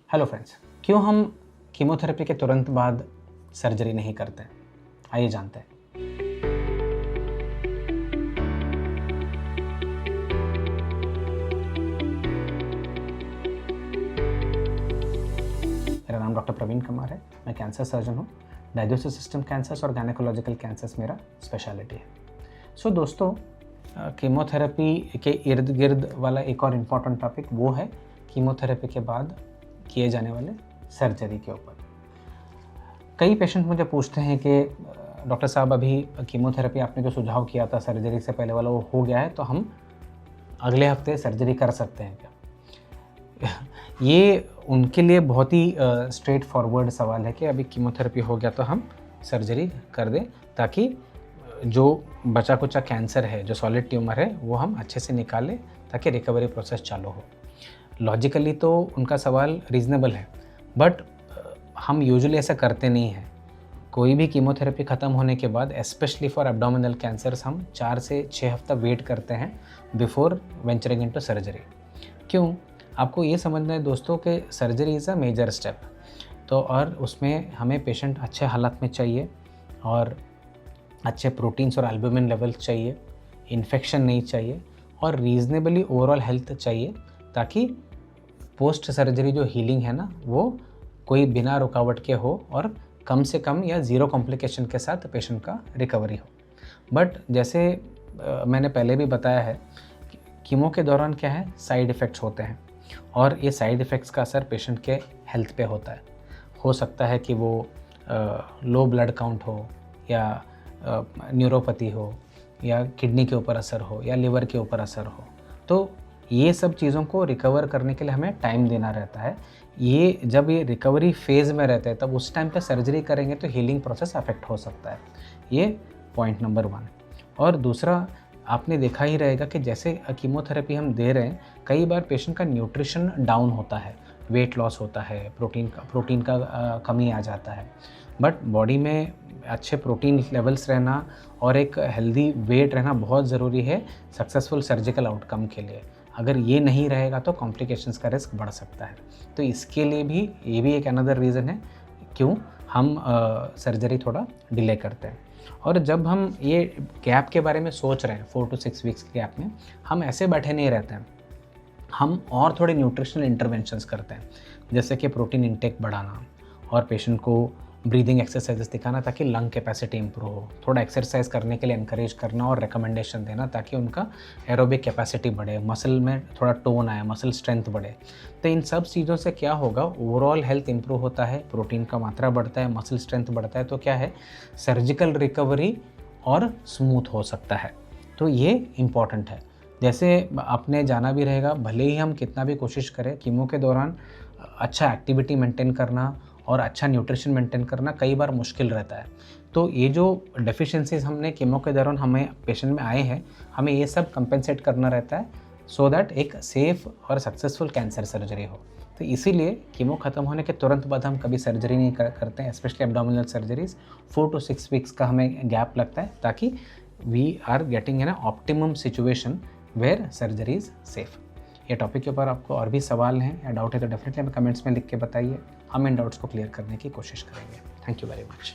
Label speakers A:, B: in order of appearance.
A: Hello friends, क्यों हम chemotherapy के तुरंत बाद सर्जरी नहीं करते? आइए जानते हैं। मेरा नाम डॉक्टर प्रवीण कुमार है। मैं कैंसर सर्जन हूँ। डाइजेस्टिव सिस्टम कैंसर्स और गायनेकोलॉजिकल कैंसर्स मेरा स्पेशलिटी है। सो दोस्तों, कीमोथेरेपी के इर्द गिर्द वाला एक और इम्पॉर्टेंट टॉपिक वो है कीमोथेरेपी के बाद किए जाने वाले सर्जरी के ऊपर। कई पेशेंट मुझे पूछते हैं कि डॉक्टर साहब, अभी कीमोथेरेपी आपने जो सुझाव किया था सर्जरी से पहले वाला, वो हो गया है, तो हम अगले हफ्ते सर्जरी कर सकते हैं क्या? ये उनके लिए बहुत ही स्ट्रेट फॉरवर्ड सवाल है कि अभी कीमोथेरेपी हो गया तो हम सर्जरी कर दें, ताकि जो बचा कुचा कैंसर है, जो सॉलिड ट्यूमर है, वो हम अच्छे से निकालें ताकि रिकवरी प्रोसेस चालू हो। लॉजिकली तो उनका सवाल रीज़नेबल है, बट हम यूजुअली ऐसा करते नहीं हैं। कोई भी कीमोथेरेपी ख़त्म होने के बाद, स्पेशली फॉर एब्डोमिनल कैंसर्स, हम 4 से 6 हफ्ता वेट करते हैं बिफोर वेंचरिंग इनटू सर्जरी। क्यों? आपको ये समझना है दोस्तों कि surgery is a major step, तो और उसमें हमें पेशेंट अच्छे हालात में चाहिए और अच्छे प्रोटीन्स और एल्बुमिन लेवल्स चाहिए, इन्फेक्शन नहीं चाहिए और रीज़नेबली ओवरऑल हेल्थ चाहिए, ताकि पोस्ट सर्जरी जो हीलिंग है ना, वो कोई बिना रुकावट के हो और कम से कम या ज़ीरो कॉम्प्लिकेशन के साथ पेशेंट का रिकवरी हो। बट जैसे मैंने पहले भी बताया है, कीमो के दौरान क्या है, साइड इफ़ेक्ट्स होते हैं और ये साइड इफ़ेक्ट्स का असर पेशेंट के हेल्थ पे होता है। हो सकता है कि वो लो ब्लड काउंट हो, या न्यूरोपैथी हो, या किडनी के ऊपर असर हो, या लिवर के ऊपर असर हो। तो ये सब चीज़ों को रिकवर करने के लिए हमें टाइम देना रहता है। ये जब ये रिकवरी फेज़ में रहते हैं, तब उस टाइम पे सर्जरी करेंगे तो हीलिंग प्रोसेस अफेक्ट हो सकता है। ये पॉइंट नंबर 1। और दूसरा, आपने देखा ही रहेगा कि जैसे कीमोथेरेपी हम दे रहे हैं, कई बार पेशेंट का न्यूट्रिशन डाउन होता है, वेट लॉस होता है, प्रोटीन का कमी आ जाता है। बट बॉडी में अच्छे प्रोटीन लेवल्स रहना और एक हेल्दी वेट रहना बहुत ज़रूरी है सक्सेसफुल सर्जिकल आउटकम के लिए। अगर ये नहीं रहेगा तो कॉम्प्लिकेशंस का रिस्क बढ़ सकता है। तो इसके लिए भी ये भी एक अनदर रीज़न है क्यों हम सर्जरी थोड़ा डिले करते हैं। और जब हम ये गैप के बारे में सोच रहे हैं, 4 to 6 वीक्स के गैप में, हम ऐसे बैठे नहीं रहते हैं। हम और थोड़े न्यूट्रिशनल इंटरवेंशंस करते हैं, जैसे कि प्रोटीन इंटेक बढ़ाना और पेशेंट को ब्रीदिंग एक्सरसाइजेस दिखाना ताकि लंग कैपेसिटी इंप्रूव हो, थोड़ा एक्सरसाइज करने के लिए एनकरेज करना और रिकमेंडेशन देना ताकि उनका एरोबिक कैपेसिटी बढ़े, मसल में थोड़ा टोन आए, मसल स्ट्रेंथ बढ़े। तो इन सब चीज़ों से क्या होगा, ओवरऑल हेल्थ इंप्रूव होता है, प्रोटीन का मात्रा बढ़ता है, मसल स्ट्रेंथ बढ़ता है, तो क्या है, सर्जिकल रिकवरी और स्मूथ हो सकता है। तो ये इम्पॉर्टेंट है। जैसे आपने जाना भी रहेगा, भले ही हम कितना भी कोशिश करें, कीमो के दौरान अच्छा एक्टिविटी मेंटेन करना और अच्छा न्यूट्रिशन मेंटेन करना कई बार मुश्किल रहता है। तो ये जो डेफिशिएंसीज हमने कीमो के दौरान हमें पेशेंट में आए हैं, हमें ये सब कंपेंसेट करना रहता है सो दैट एक सेफ़ और सक्सेसफुल कैंसर सर्जरी हो। तो इसीलिए कीमो ख़त्म होने के तुरंत बाद हम कभी सर्जरी नहीं करते हैं, specially abdominal surgeries. 4 to 6 weeks का हमें गैप लगता है ताकि we are getting an optimum situation where surgery is safe. ये टॉपिक के ऊपर आपको और भी सवाल हैं या डाउट है तो डेफिनेटली हमें कमेंट्स में लिख के बताइए। हम इन डाउट्स को क्लियर करने की कोशिश करेंगे। Thank you very much.